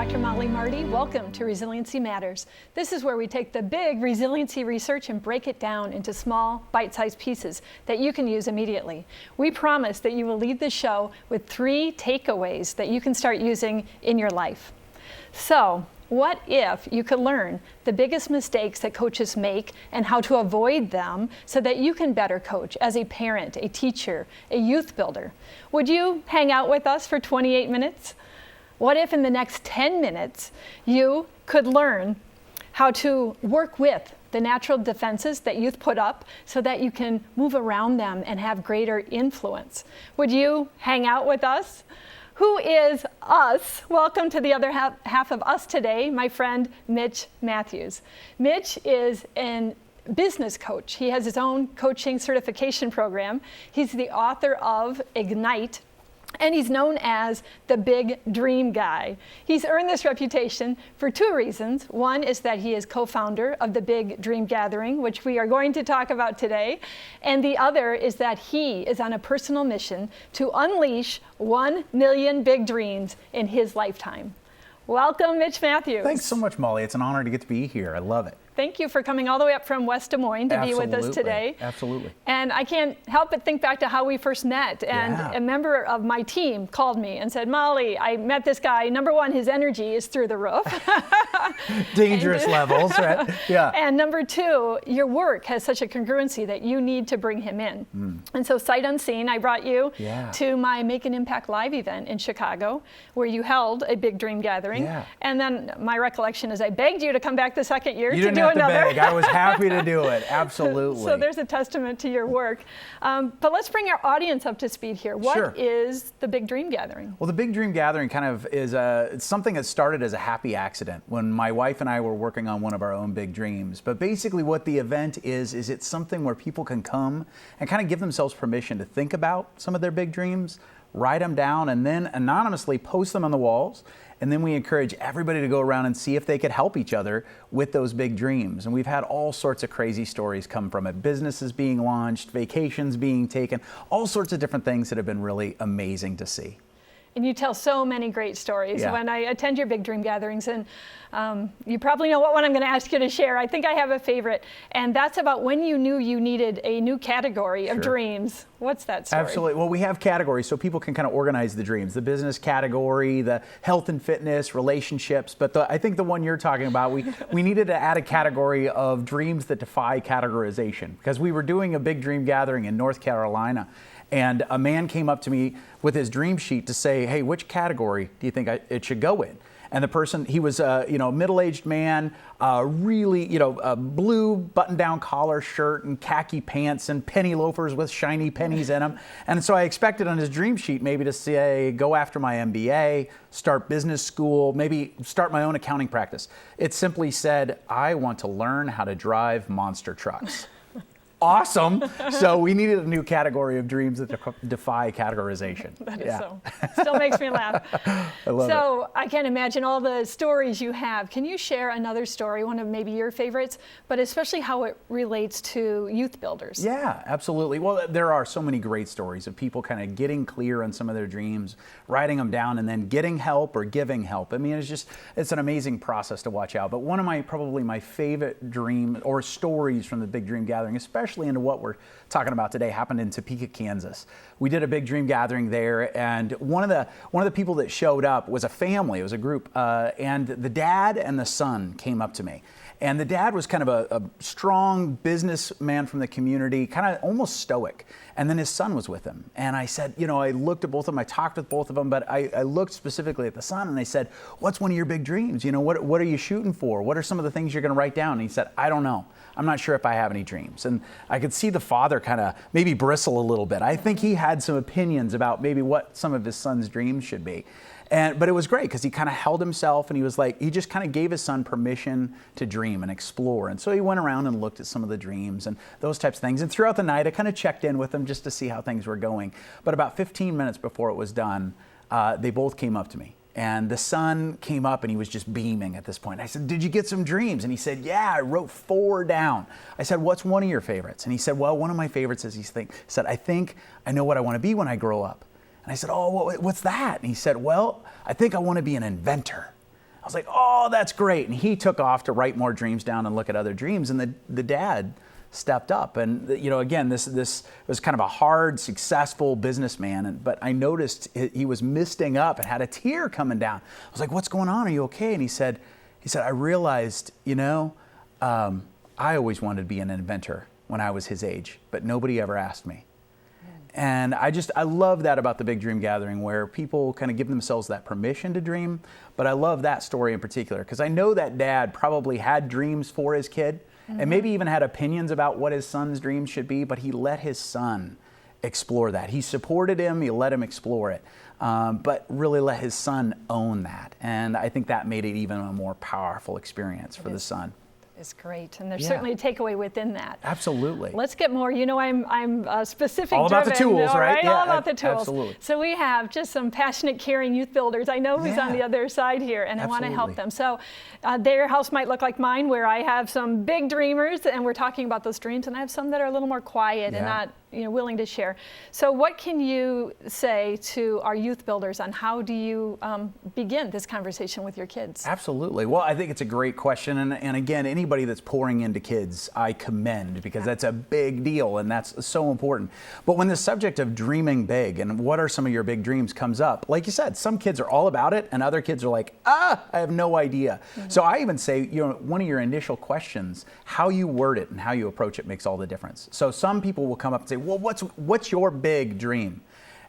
Dr. Mollie Marti. Welcome to Resiliency Matters. This is where we take the big resiliency research and break it down into small, bite-sized pieces that you can use immediately. We promise that you will leave the show with 3 takeaways that you can start using in your life. So, what if you could learn the biggest mistakes that coaches make and how to avoid them so that you can better coach as a parent, a teacher, a youth builder? Would you hang out with us for 28 minutes? What if in the next 10 minutes you could learn how to work with the natural defenses that youth put up so that you can move around them and have greater influence? Would you hang out with us? Who is us? Welcome to the other half of us today, my friend Mitch Matthews. Mitch is a business coach. He has his own coaching certification program. He's the author of Ignite, and he's known as the Big Dream Guy. He's earned this reputation for 2 reasons. One is that he is co-founder of the Big Dream Gathering, which we are going to talk about today. And the other is that he is on a personal mission to unleash 1 million big dreams in his lifetime. Welcome, Mitch Matthews. Thanks so much, Molly. It's an honor to get to be here. I love it. Thank you for coming all the way up from West Des Moines to be with us today. Absolutely. And I can't help but think back to how we first met. And a member of my team called me and said, Molly, I met this guy. Number 1, his energy is through the roof. Dangerous levels, right? Yeah. And number 2, your work has such a congruency that you need to bring him in. And so sight unseen, I brought you to my Make an Impact Live event in Chicago, where you held a Big Dream Gathering. And then my recollection is I begged you to come back the second year to do another. I was happy to do it. Absolutely. So there's a testament to your work. But let's bring our audience up to speed here. What is the Big Dream Gathering? Well, the Big Dream Gathering kind of is it's something that started as a happy accident when my wife and I were working on one of our own big dreams. But basically what the event is it's something where people can come and kind of give themselves permission to think about some of their big dreams, write them down, and then anonymously post them on the walls. And then we encourage everybody to go around and see if they could help each other with those big dreams. And we've had all sorts of crazy stories come from it. Businesses being launched, vacations being taken, all sorts of different things that have been really amazing to see. And you tell so many great stories when I attend your Big Dream Gatherings. And you probably know what one I'm going to ask you to share. I think I have a favorite. And that's about when you knew you needed a new category of dreams. What's that story? Absolutely. Well, we have categories so people can kind of organize the dreams. The business category, the health and fitness, relationships. But I think the one you're talking about, we needed to add a category of dreams that defy categorization. Because we were doing a Big Dream Gathering in North Carolina. And a man came up to me with his dream sheet to say, hey, which category do you think it should go in? And the person, he was a middle-aged man, really, blue button-down collar shirt and khaki pants and penny loafers with shiny pennies in them. And so I expected on his dream sheet maybe to say, go after my MBA, start business school, maybe start my own accounting practice. It simply said, I want to learn how to drive monster trucks. Awesome. So we needed a new category of dreams that defy categorization. That is still makes me laugh. I love it. So I can't imagine all the stories you have. Can you share another story, one of maybe your favorites, but especially how it relates to youth builders? Yeah, absolutely. Well, there are so many great stories of people kind of getting clear on some of their dreams, writing them down, and then getting help or giving help. I mean, it's an amazing process to watch out. But one of probably my favorite dream or stories from the Big Dream Gathering, especially into what we're talking about today, happened in Topeka, Kansas. We did a Big Dream Gathering there, and one of the people that showed up was a family. It was a group, and the dad and the son came up to me. And the dad was kind of a strong businessman from the community, kind of almost stoic. And then his son was with him. And I said, I looked at both of them, I talked with both of them, but I looked specifically at the son and I said, what's one of your big dreams? What are you shooting for? What are some of the things you're going to write down? And he said, I don't know. I'm not sure if I have any dreams. And I could see the father kind of maybe bristle a little bit. I think he had some opinions about maybe what some of his son's dreams should be. But it was great because he kind of held himself and he just kind of gave his son permission to dream and explore. And so he went around and looked at some of the dreams and those types of things. And throughout the night, I kind of checked in with him just to see how things were going. But about 15 minutes before it was done, they both came up to me. And the son came up and he was just beaming at this point. I said, did you get some dreams? And he said, yeah, I wrote 4 down. I said, what's one of your favorites? And he said, well, one of my favorites is I think I know what I want to be when I grow up. And I said, oh, what's that? And he said, well, I think I want to be an inventor. I was like, oh, that's great. And he took off to write more dreams down and look at other dreams. And the dad stepped up. And, again, this was kind of a hard, successful businessman. But I noticed he was misting up and had a tear coming down. I was like, what's going on? Are you okay? And he said, I realized, I always wanted to be an inventor when I was his age, but nobody ever asked me. And I love that about the Big Dream Gathering, where people kind of give themselves that permission to dream. But I love that story in particular, because I know that dad probably had dreams for his kid, and maybe even had opinions about what his son's dreams should be, but he let his son explore that. He supported him, he let him explore it, but really let his son own that. And I think that made it even a more powerful experience for the son. Is great, and there's certainly a takeaway within that. Absolutely. Let's get more. I'm specific. All about the tools, right? Yeah, all about the tools. Absolutely. So we have just some passionate, caring youth builders. I know who's on the other side here, and I want to help them. So their house might look like mine, where I have some big dreamers, and we're talking about those dreams, and I have some that are a little more quiet and not willing to share. So what can you say to our youth builders on how do you begin this conversation with your kids? Absolutely. Well, I think it's a great question. And again, anybody that's pouring into kids, I commend, because that's a big deal and that's so important. But when the subject of dreaming big and what are some of your big dreams comes up, like you said, some kids are all about it and other kids are like, I have no idea. So I even say, one of your initial questions, how you word it and how you approach it makes all the difference. So some people will come up and say, well, what's your big dream?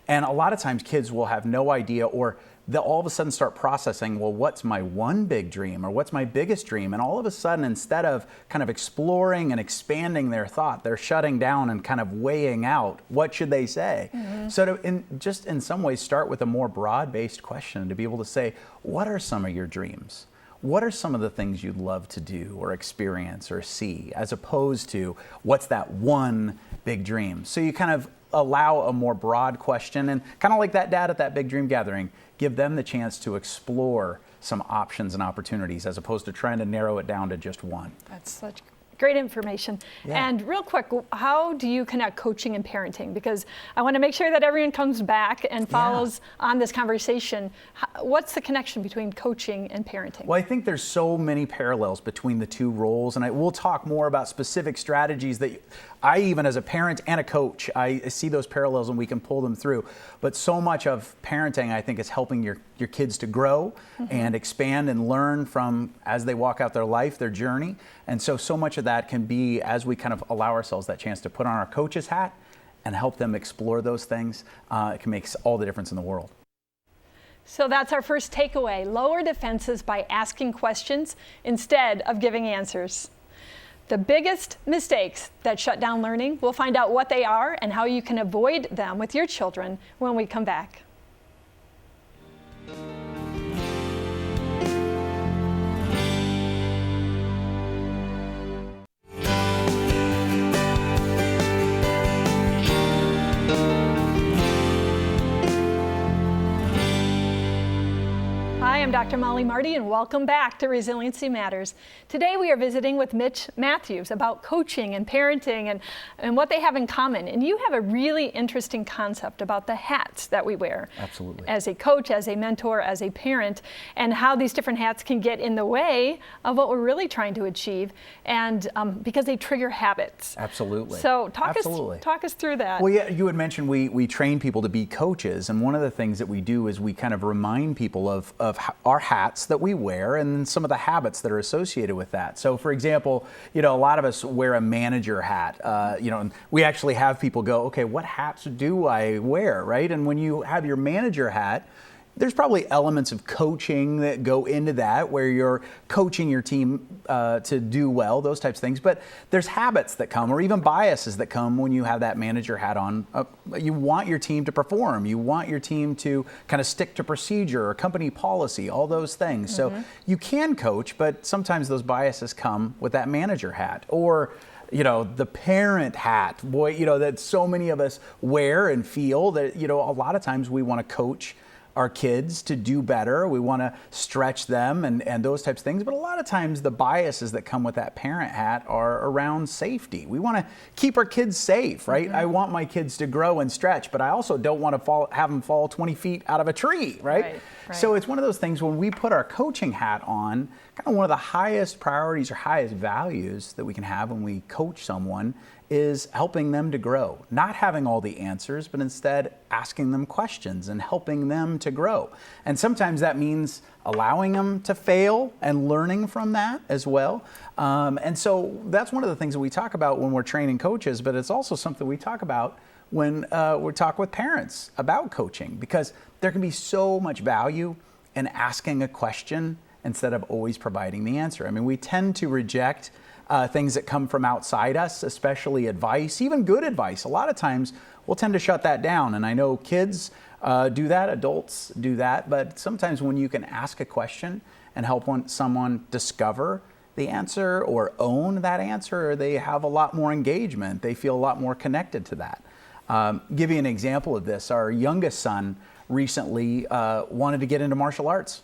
And a lot of times kids will have no idea, or they'll all of a sudden start processing, well, what's my one big dream, or what's my biggest dream? And all of a sudden, instead of kind of exploring and expanding their thought, they're shutting down and kind of weighing out what should they say. So just in some ways start with a more broad-based question to be able to say, what are some of your dreams? What are some of the things you'd love to do or experience or see, as opposed to what's that one big dream? So you kind of allow a more broad question, and kind of like that dad at that Big Dream Gathering, give them the chance to explore some options and opportunities as opposed to trying to narrow it down to just one. That's such great information. And real quick, how do you connect coaching and parenting? Because I want to make sure that everyone comes back and follows on this conversation. What's the connection between coaching and parenting? Well, I think there's so many parallels between the two roles, and we'll talk more about specific strategies that I, even as a parent and a coach, I see those parallels and we can pull them through. But so much of parenting, I think, is helping your kids to grow and expand and learn from as they walk out their life, their journey. And so much of that can be as we kind of allow ourselves that chance to put on our coach's hat and help them explore those things. It can make all the difference in the world. So that's our first takeaway. Lower defenses by asking questions instead of giving answers. The biggest mistakes that shut down learning, we'll find out what they are and how you can avoid them with your children when we come back. Hi, I'm Dr. Mollie Marti, and welcome back to Resiliency Matters. Today we are visiting with Mitch Matthews about coaching and parenting and what they have in common. And you have a really interesting concept about the hats that we wear. Absolutely. As a coach, as a mentor, as a parent, and how these different hats can get in the way of what we're really trying to achieve, and because they trigger habits. Absolutely. So talk us through that. Well, yeah, you had mentioned we train people to be coaches, and one of the things that we do is we kind of remind people of our hats that we wear and some of the habits that are associated with that. So, for example, a lot of us wear a manager hat, and we actually have people go, okay, what hats do I wear, right? And when you have your manager hat, there's probably elements of coaching that go into that, where you're coaching your team to do well, those types of things. But there's habits that come, or even biases that come when you have that manager hat on. You want your team to perform. You want your team to kind of stick to procedure or company policy, all those things. So you can coach, but sometimes those biases come with that manager hat. Or the parent hat, that so many of us wear and feel that, a lot of times we want to coach our kids to do better. We want to stretch them and those types of things. But a lot of times the biases that come with that parent hat are around safety. We want to keep our kids safe, right? I want my kids to grow and stretch, but I also don't want to have them fall 20 feet out of a tree, right? So it's one of those things when we put our coaching hat on, kind of one of the highest priorities or highest values that we can have when we coach someone is helping them to grow, not having all the answers, but instead asking them questions and helping them to grow. And sometimes that means allowing them to fail and learning from that as well. And so that's one of the things that we talk about when we're training coaches, but it's also something we talk about when we talk with parents about coaching, because there can be so much value in asking a question instead of always providing the answer. I mean, we tend to reject things that come from outside us, especially advice, even good advice. A lot of times we'll tend to shut that down. And I know kids do that, adults do that, but sometimes when you can ask a question and help someone discover the answer or own that answer, they have a lot more engagement. They feel a lot more connected to that. Give you an example of this. Our youngest son recently wanted to get into martial arts.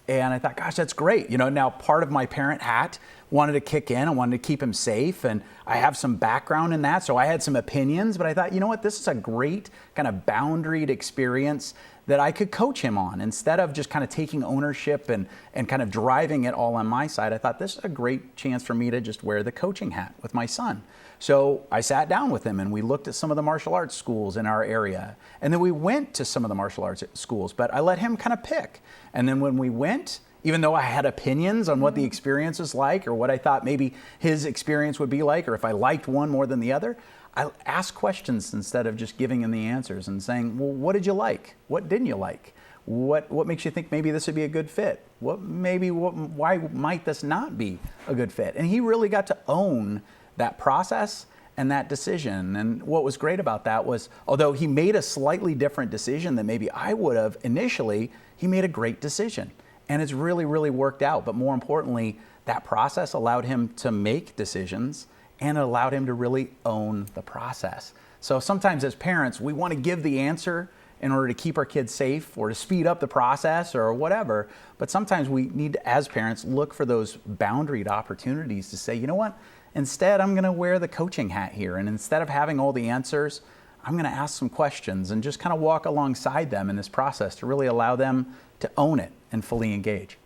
And I thought, gosh, that's great. You know, now part of my parent hat wanted to kick in. I wanted to keep him safe. And I have some background in that. So I had some opinions. But I thought, you know what, this is a great kind of boundaried experience that I could coach him on. Instead of just kind of taking ownership and kind of driving it all on my side, I thought this is a great chance for me to just wear the coaching hat with my son. So I sat down with him and we looked at some of the martial arts schools in our area. And then we went to some of the martial arts schools, but I let him kind of pick. And then when we went, even though I had opinions on what the experience was like or what I thought maybe his experience would be like, or if I liked one more than the other, I asked questions instead of just giving him the answers and saying, well, what did you like? What didn't you like? What makes you think maybe this would be a good fit? Why might this not be a good fit? And he really got to own that process and that decision. And what was great about that was, although he made a slightly different decision than maybe I would have initially, he made a great decision. And it's really, really worked out. But more importantly, that process allowed him to make decisions and it allowed him to really own the process. So sometimes as parents, we want to give the answer in order to keep our kids safe or to speed up the process or whatever. But sometimes we need to, as parents, look for those boundaried opportunities to say, you know what? Instead, I'm going to wear the coaching hat here. And instead of having all the answers, I'm going to ask some questions and just kind of walk alongside them in this process to really allow them to own it and fully engage.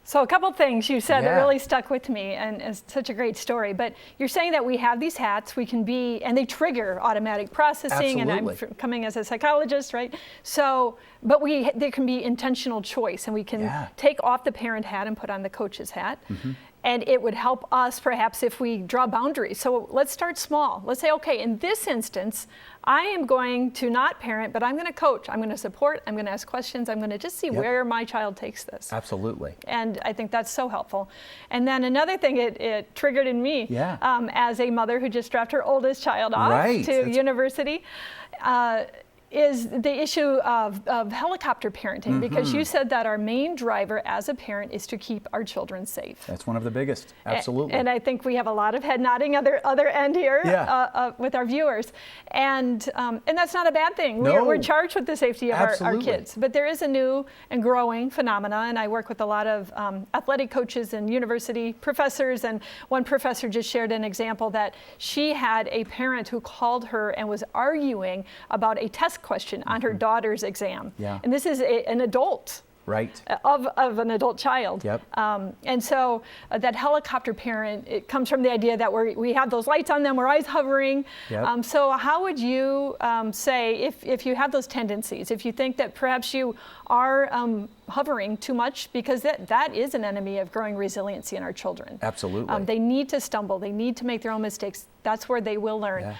So a couple things you said that really stuck with me, and it's such a great story. But you're saying that we have these hats, we can be, and they trigger automatic processing. Absolutely. And I'm coming as a psychologist, right? So, but there can be intentional choice, and we can take off the parent hat and put on the coach's hat. Mm-hmm. And it would help us perhaps if we draw boundaries. So let's start small. Let's say, okay, in this instance, I am going to not parent, but I'm going to coach. I'm going to support. I'm going to ask questions. I'm going to just see where my child takes this. Absolutely. And I think that's so helpful. And then another thing it triggered in me as a mother who just dropped her oldest child off to university, is the issue of helicopter parenting, because you said that our main driver as a parent is to keep our children safe. That's one of the biggest, absolutely. And I think we have a lot of head nodding other end here with our viewers. And that's not a bad thing. No. We're charged with the safety of our kids. But there is a new and growing phenomena, and I work with a lot of athletic coaches and university professors, and one professor just shared an example that she had a parent who called her and was arguing about a test question on her daughter's exam. And this is an adult. Of an adult child. And so that helicopter parent, it comes from the idea that we have those lights on them, we're always hovering. So how would you say, if you have those tendencies, if you think that perhaps you are hovering too much, because that is an enemy of growing resiliency in our children. Absolutely. They need to stumble, they need to make their own mistakes. That's where they will learn.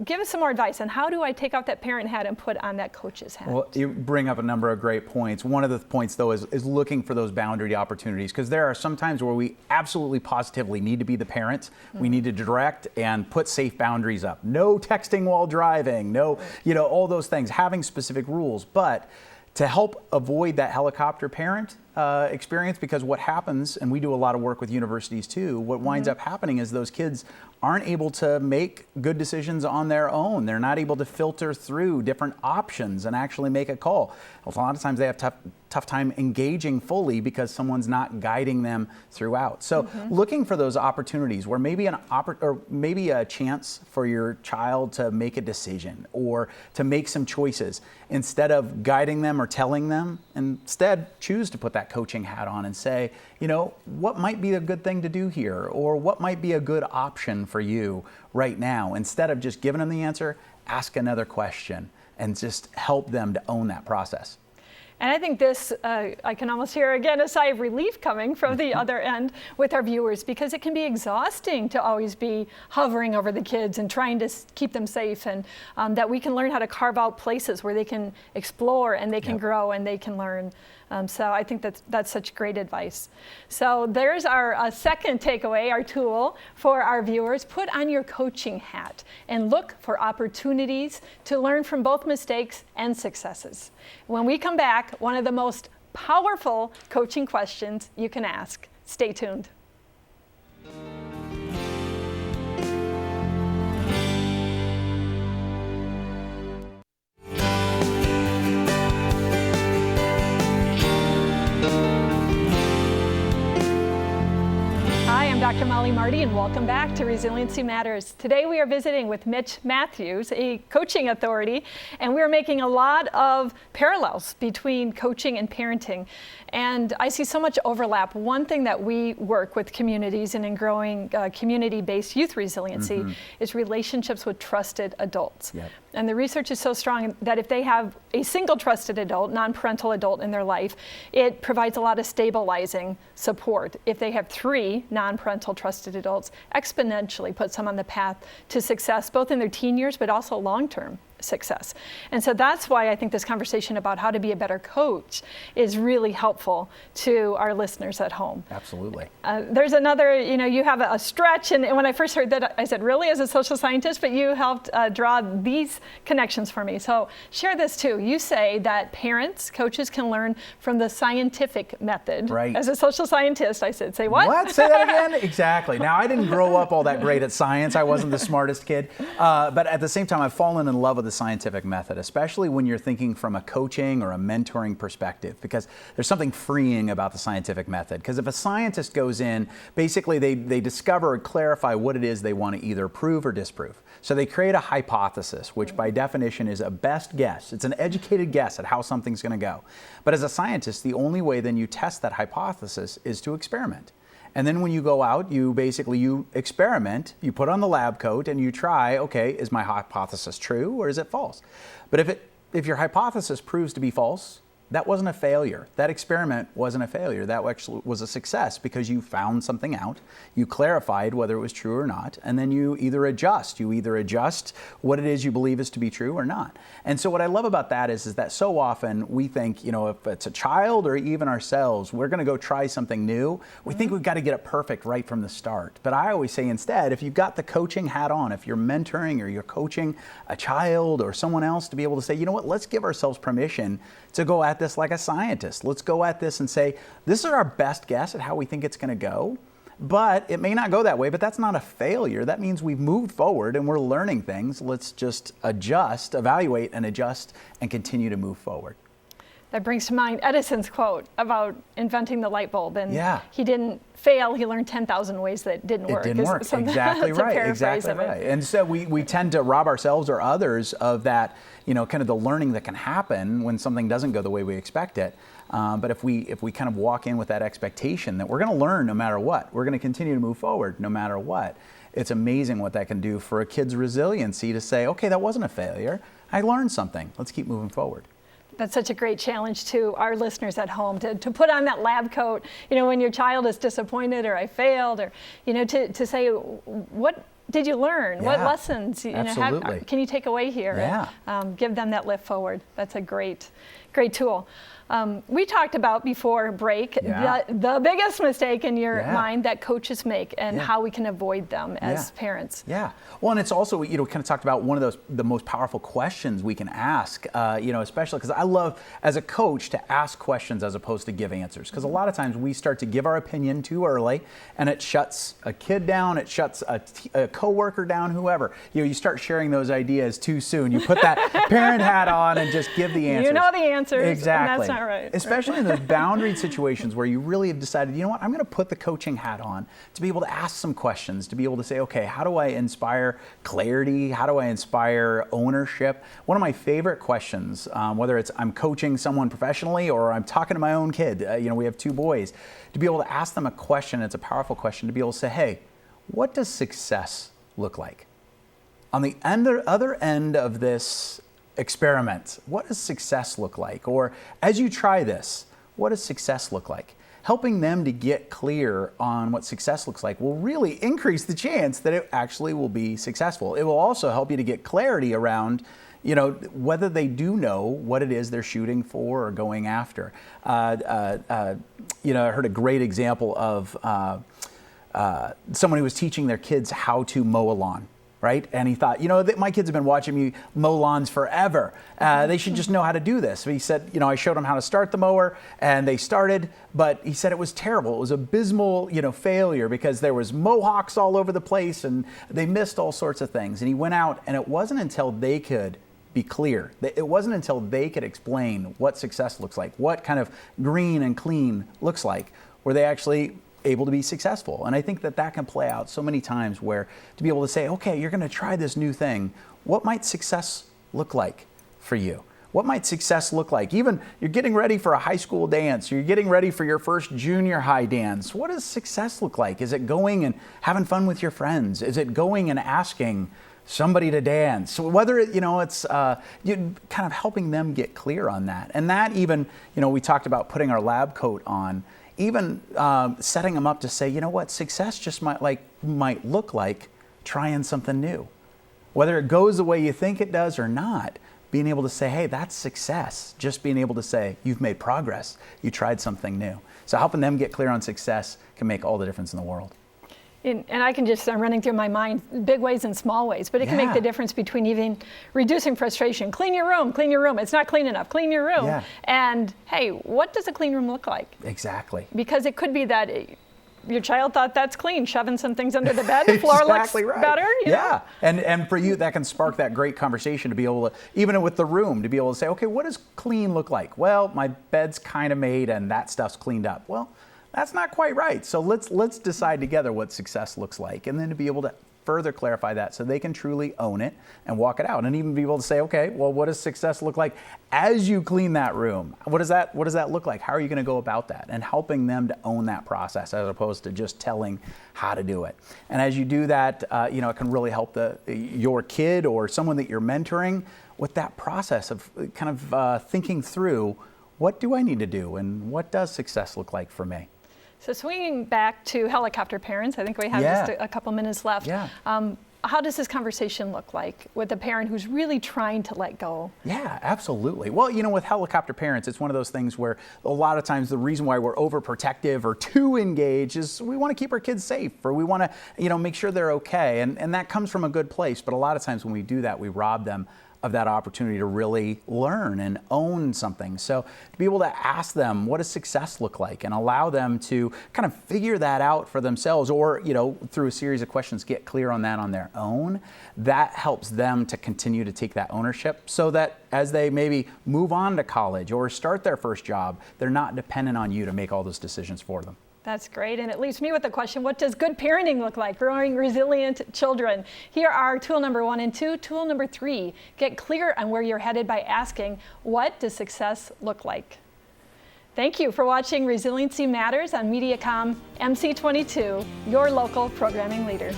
Give us some more advice on how do I take off that parent hat and put on that coach's hat? Well, you bring up a number of great points. One of the points, though, is looking for those boundary opportunities, because there are some times where we absolutely positively need to be the parent. We need to direct and put safe boundaries up. No texting while driving, no, all those things, having specific rules. But to help avoid that helicopter parent, experience, because what happens, and we do a lot of work with universities too, what winds up happening is those kids aren't able to make good decisions on their own. They're not able to filter through different options and actually make a call. A lot of times they have tough time engaging fully because someone's not guiding them throughout. So looking for those opportunities where maybe maybe a chance for your child to make a decision or to make some choices, instead of guiding them or telling them, instead choose to put that coaching hat on and say, you know, what might be a good thing to do here, or what might be a good option for you right now. Instead of just giving them the answer, ask another question and just help them to own that process. And I think this, I can almost hear again a sigh of relief coming from the other end with our viewers, because it can be exhausting to always be hovering over the kids and trying to keep them safe, and that we can learn how to carve out places where they can explore and they can grow and they can learn. So I think that's such great advice. So there's our second takeaway, our tool for our viewers. Put on your coaching hat and look for opportunities to learn from both mistakes and successes. When we come back, one of the most powerful coaching questions you can ask. Stay tuned. Dr. Mollie Marti, and welcome back to Resiliency Matters. Today we are visiting with Mitch Matthews, a coaching authority, and we're making a lot of parallels between coaching and parenting. And I see so much overlap. One thing that we work with communities and in growing community-based youth resiliency is relationships with trusted adults. Yep. And the research is so strong that if they have a single trusted adult, non-parental adult in their life, it provides a lot of stabilizing support. If they have 3 non-parental trusted adults, exponentially puts them on the path to success, both in their teen years, but also long-term success. And so that's why I think this conversation about how to be a better coach is really helpful to our listeners at home. Absolutely. There's another, you have a stretch, and when I first heard that, I said, really, as a social scientist? But you helped draw these connections for me. So share this too. You say that parents, coaches can learn from the scientific method. Right. As a social scientist, I said, say what? What? Say that again? Exactly. Now, I didn't grow up all that great at science. I wasn't the smartest kid. But at the same time, I've fallen in love with the scientific method, especially when you're thinking from a coaching or a mentoring perspective, because there's something freeing about the scientific method. Because if a scientist goes in, basically they discover or clarify what it is they want to either prove or disprove. So they create a hypothesis, which by definition is a best guess. It's an educated guess at how something's going to go. But as a scientist, the only way then you test that hypothesis is to experiment. And then when you go out, you experiment, you put on the lab coat and you try, okay, is my hypothesis true or is it false? But if your hypothesis proves to be false, that wasn't a failure. That experiment wasn't a failure. That actually was a success because you found something out, you clarified whether it was true or not, and then you either adjust what it is you believe is to be true or not. And so what I love about that is that so often we think, if it's a child or even ourselves, we're gonna go try something new. We think we've got to get it perfect right from the start. But I always say instead, if you've got the coaching hat on, if you're mentoring or you're coaching a child or someone else, to be able to say, you know what, let's give ourselves permission to go at this like a scientist. Let's go at this and say, this is our best guess at how we think it's going to go, but it may not go that way, but that's not a failure. That means we've moved forward and we're learning things. Let's just evaluate and adjust and continue to move forward. That brings to mind Edison's quote about inventing the light bulb, and he didn't fail, he learned 10,000 ways that didn't work. It didn't work, exactly right, exactly right. And so we tend to rob ourselves or others of that, kind of the learning that can happen when something doesn't go the way we expect it. But if we kind of walk in with that expectation that we're going to learn no matter what, we're going to continue to move forward no matter what, it's amazing what that can do for a kid's resiliency to say, okay, that wasn't a failure. I learned something. Let's keep moving forward. That's such a great challenge to our listeners at home to put on that lab coat, when your child is disappointed or I failed, or, to say, what did you learn? What Yeah, lessons absolutely. can you take away here? Yeah. And, give them that lift forward. That's a great tool. We talked about before break the biggest mistake in your mind that coaches make and how we can avoid them as parents. Yeah. Well, and it's also, kind of talked about one of the most powerful questions we can ask, especially because I love as a coach to ask questions as opposed to give answers. Because a lot of times we start to give our opinion too early and it shuts a kid down, it shuts a coworker down, whoever. You start sharing those ideas too soon. You put that parent hat on and just give the answers. You know the answers. Exactly. And that's not right. Especially in those boundary situations where you really have decided, you know what, I'm going to put the coaching hat on to be able to ask some questions, to be able to say, okay, how do I inspire clarity? How do I inspire ownership? One of my favorite questions, whether it's I'm coaching someone professionally or I'm talking to my own kid, we have 2 boys, to be able to ask them a question, it's a powerful question, to be able to say, hey, what does success look like? On the other end of this experiment, what does success look like? Or as you try this, what does success look like? Helping them to get clear on what success looks like will really increase the chance that it actually will be successful. It will also help you to get clarity around whether they do know what it is they're shooting for or going after. I heard a great example of someone who was teaching their kids how to mow a lawn. Right? And he thought, my kids have been watching me mow lawns forever. They should just know how to do this. So he said, I showed them how to start the mower and they started, but he said it was terrible. It was abysmal, failure because there was mohawks all over the place and they missed all sorts of things. And he went out and it wasn't until they could be clear. It wasn't until they could explain what success looks like, what kind of green and clean looks like, were they actually able to be successful. And I think that can play out so many times where to be able to say, okay, you're going to try this new thing. What might success look like for you? What might success look like? Even you're getting ready for a high school dance, you're getting ready for your first junior high dance. What does success look like? Is it going and having fun with your friends? Is it going and asking somebody to dance? So whether it's kind of helping them get clear on that. And that even, we talked about putting our lab coat on, even setting them up to say, success just might look like trying something new. Whether it goes the way you think it does or not, being able to say, hey, that's success. Just being able to say, you've made progress. You tried something new. So helping them get clear on success can make all the difference in the world. And I'm running through my mind big ways and small ways, but it can make the difference between even reducing frustration. Clean your room. It's not clean enough. Clean your room. Yeah. And hey, what does a clean room look like? Exactly. Because it could be that your child thought that's clean, shoving some things under the bed, the floor exactly looks right. better. Yeah. And for you, that can spark that great conversation to be able to, even with the room, to be able to say, okay, what does clean look like? Well, my bed's kind of made and that stuff's cleaned up. Well, that's not quite right. So let's decide together what success looks like, and then to be able to further clarify that so they can truly own it and walk it out, and even be able to say, okay, well, what does success look like as you clean that room? What does that look like? How are you going to go about that? And helping them to own that process as opposed to just telling how to do it. And as you do that, it can really help your kid or someone that you're mentoring with that process of kind of thinking through, what do I need to do, and what does success look like for me? So swinging back to helicopter parents, I think we have just a couple minutes left. Yeah. How does this conversation look like with a parent who's really trying to let go? Yeah, absolutely. Well, with helicopter parents, it's one of those things where a lot of times the reason why we're overprotective or too engaged is we want to keep our kids safe, or we want to, make sure they're okay. And that comes from a good place. But a lot of times when we do that, we rob them of that opportunity to really learn and own something. So to be able to ask them, what does success look like, and allow them to kind of figure that out for themselves, or, through a series of questions, get clear on that on their own, that helps them to continue to take that ownership so that as they maybe move on to college or start their first job, they're not dependent on you to make all those decisions for them. That's great, and it leaves me with the question, what does good parenting look like? Growing resilient children. Here are tool number 1 and 2. Tool number 3, get clear on where you're headed by asking, what does success look like? Thank you for watching Resiliency Matters on MediaCom MC22, your local programming leader.